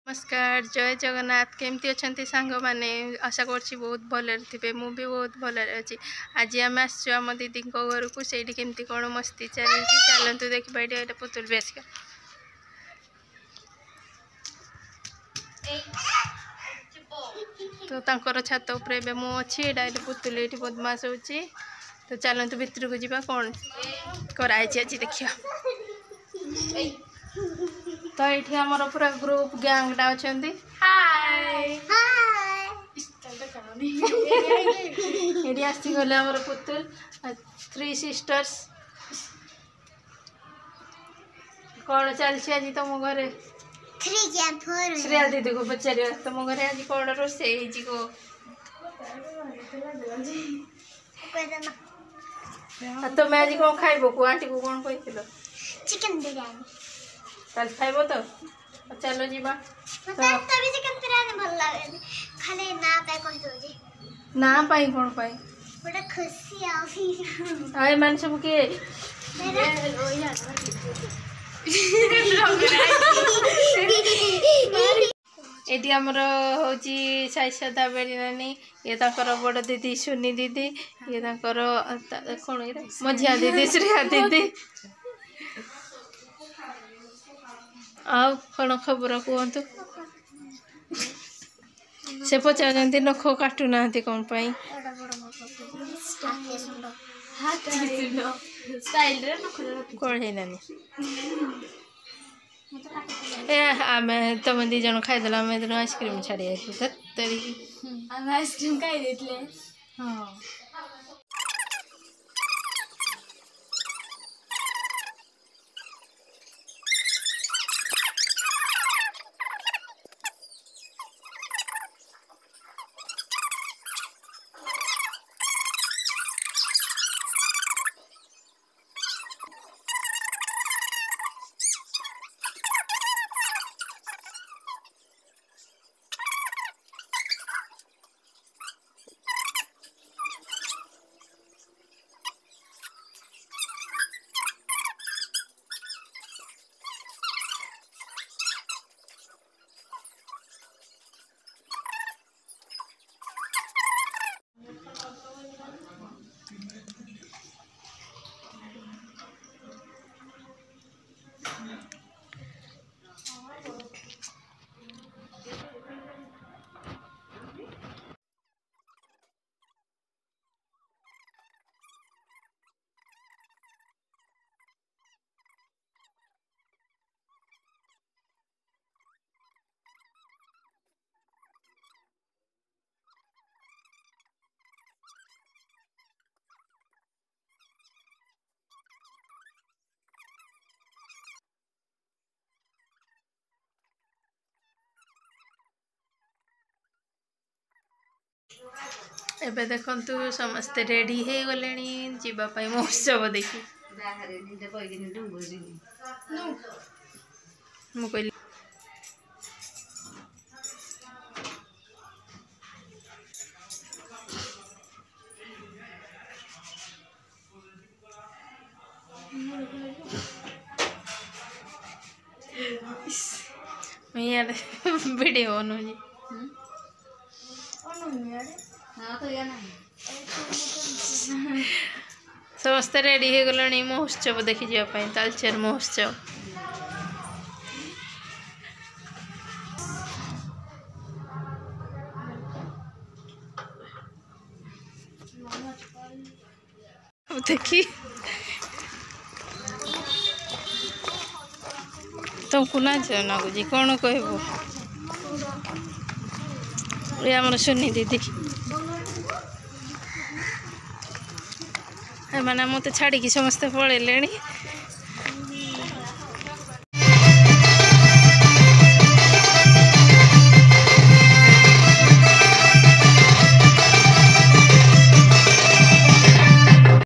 नमस्कार जय जगन्नाथ केमती अच्छा सांग मैंने आशा कर बहुत भल थे मु भी बहुत भल अच्छी आज आम आम दीदी घर को से केमती कौन मस्ती चलती चलतु देखा ये पुतुल बेस तो तांकर छात उपर मु अच्छी ये पुतुल ये बदमाश हो तो चलतु भितर को जावा कौन कराई आज देखिए तो ये आमर पूरा ग्रुप गैंगटा अच्छा ये आसीगले आमर पुतुल 3 सिस्टर्स कौन चलती आज तुम घरे श्रेया दीदी को पचार तुम घरे आज कौन रोसे तुम्हें आज कौन खाइब को आंटी को कौन कही चिकन बिरयानी कल खाइब तो चलो जीवा तभी चिकन बिरयानी भल लागे खाली ना पे कहि दो जी ना पाई कोन पाई बड़ा खुशी आवी आए मन सब के एटी हमर होची साइसदा बेरी नानी ये ताकर बड़ दीदी सुनी दीदी ये ताकर कोन रे मझिया दीदी श्रेया दीदी आ कौन खबर कहतु से पचार नख काटू ना कौन पाई कढ़े नानी ए आम तुम दीज खाईदेल आम आइसक्रीम छाड़ी आइसक्रीम खाई हाँ एबे देखंतु समस्त रेडी हे गलेनी जीवा पाई महोत्सव देखी मु कहली यार वीडियो नु जी समस्त रेडी हो गले महोत्सव देखी जावाई तालचेर महोत्सव देखी तुमको ना नागुजी कौन कहबो ये आमर सुनी दीदी मैंने मत छाड़ी समस्ते पड़े